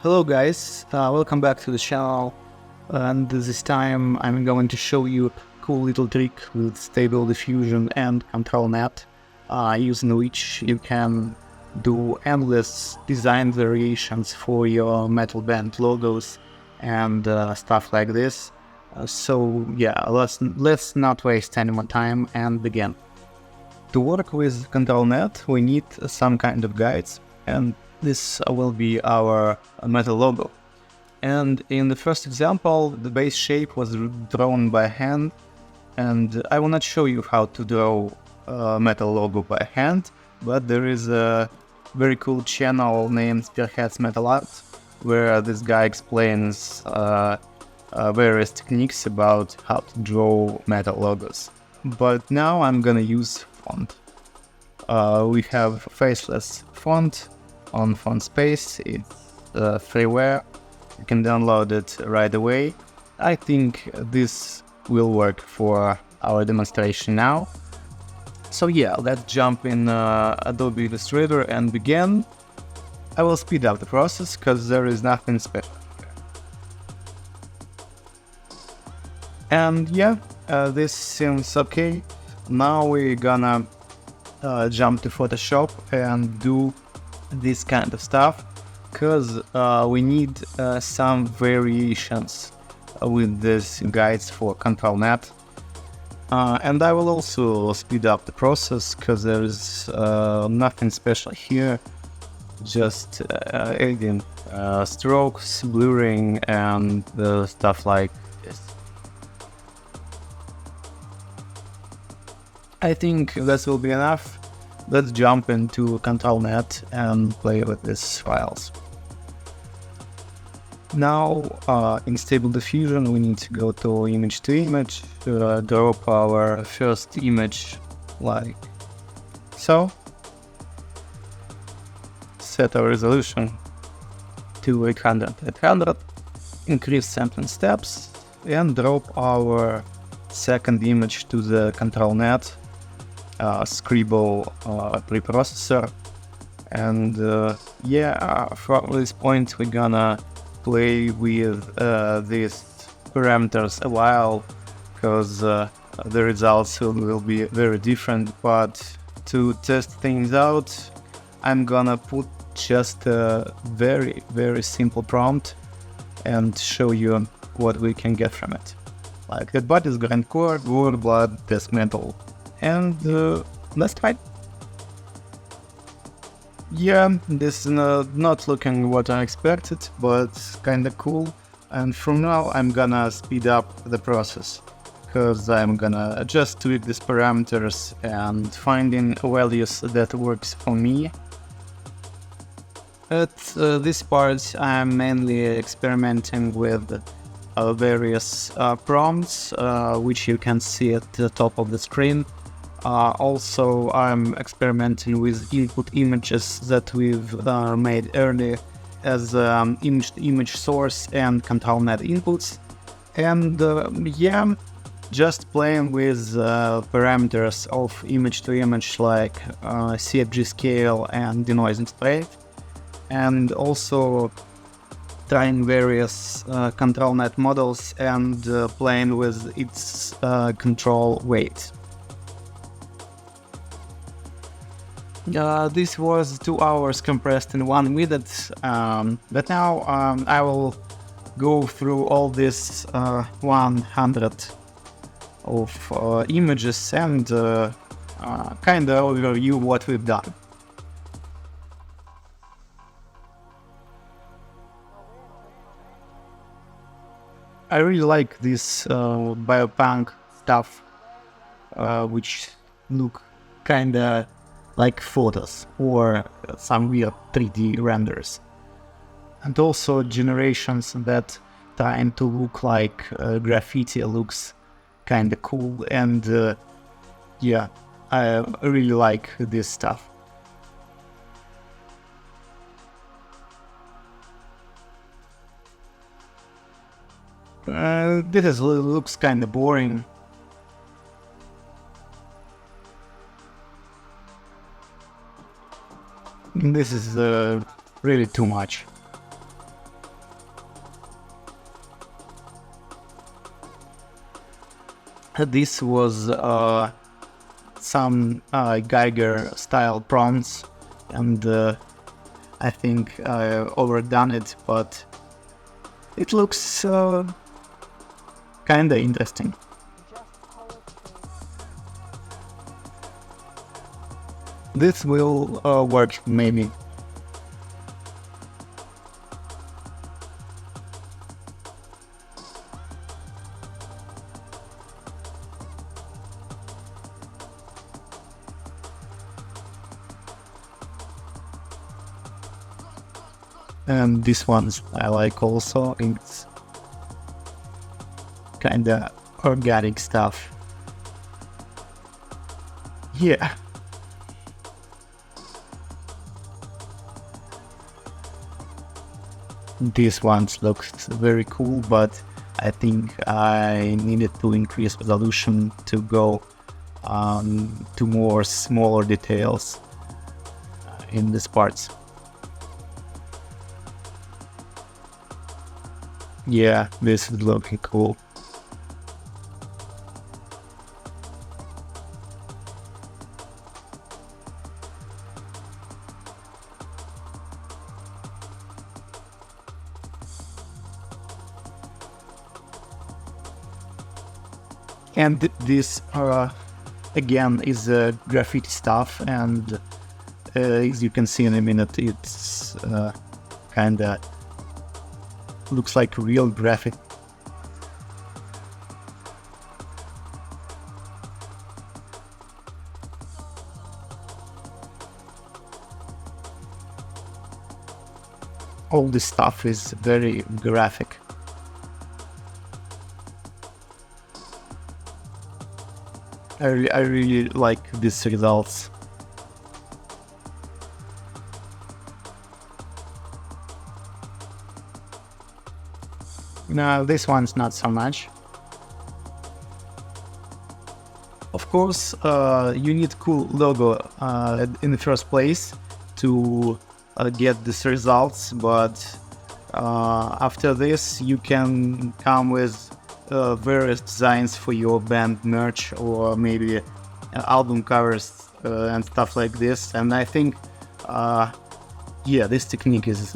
Hello guys, welcome back to the channel, and this time I'm going to show you a cool little trick with Stable Diffusion and ControlNet, using which you can do endless design variations for your metal band logos and stuff like this. So yeah, let's not waste any more time and begin. To work with ControlNet we need some kind of guides, and this will be our metal logo. And in the first example, the base shape was drawn by hand, and I will not show you how to draw a metal logo by hand, but there is a very cool channel named Spearhead's Metal Art, where this guy explains various techniques about how to draw metal logos. But now I'm gonna use font. We have Faceless Font on Font Space. It's freeware. You can download it right away. I think this will work for our demonstration now. So yeah, let's jump in Adobe Illustrator and begin. I will speed up the process because there is nothing special here. And yeah, this seems okay. Now we're gonna jump to Photoshop and do this kind of stuff, because we need some variations with these guides for ControlNet. And I will also speed up the process because there is nothing special here, just adding strokes, blurring, and stuff like this. I think this will be enough. Let's jump into ControlNet and play with these files. Now, in Stable Diffusion, we need to go to image to image, drop our first image like so. Set our resolution to 800, increase sampling steps, and drop our second image to the ControlNet Scribble preprocessor. And yeah, from this point we're gonna play with these parameters a while, because the results will be very different. But to test things out, I'm gonna put just a very simple prompt and show you what we can get from it. Like that body is grindcore, gore, blood, death metal. And let's try. Yeah, this is not looking what I expected, but kinda cool. And from now I'm gonna speed up the process, because I'm gonna just tweak these parameters and finding values that works for me. At this part I'm mainly experimenting with various prompts, which you can see at the top of the screen. Also, I'm experimenting with input images that we've made earlier as image source and ControlNet inputs. And yeah, just playing with parameters of image to image like CFG scale and denoising strength, and also trying various ControlNet models and playing with its control weight. This was 2 hours compressed in 1 minute, but now I will go through all this 100 of images and kinda overview what we've done. I really like this biopunk stuff, which look kinda like photos or some weird 3D renders. And also generations that trying to look like graffiti looks kinda cool, and yeah, I really like this stuff. This looks kinda boring. This is really too much. This was some Geiger style prompts, and I think I overdone it, but it looks kinda interesting. This will work maybe. And this one's I like also. It's kinda organic stuff. Yeah. This one looks very cool, but I think I needed to increase resolution to go to more smaller details in these parts. Yeah, this is looking cool. And this again is graffiti stuff, and as you can see in a minute, it's kinda looks like real graphic. All this stuff is very graphic. I really like these results. No, this one's not so much. Of course, you need cool logo in the first place to get these results, but after this you can come with various designs for your band merch, or maybe album covers and stuff like this. And I think yeah, this technique is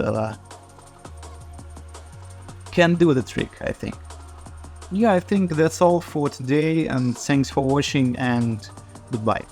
can do the trick, I think. Yeah, I think that's all for today, and thanks for watching, and goodbye.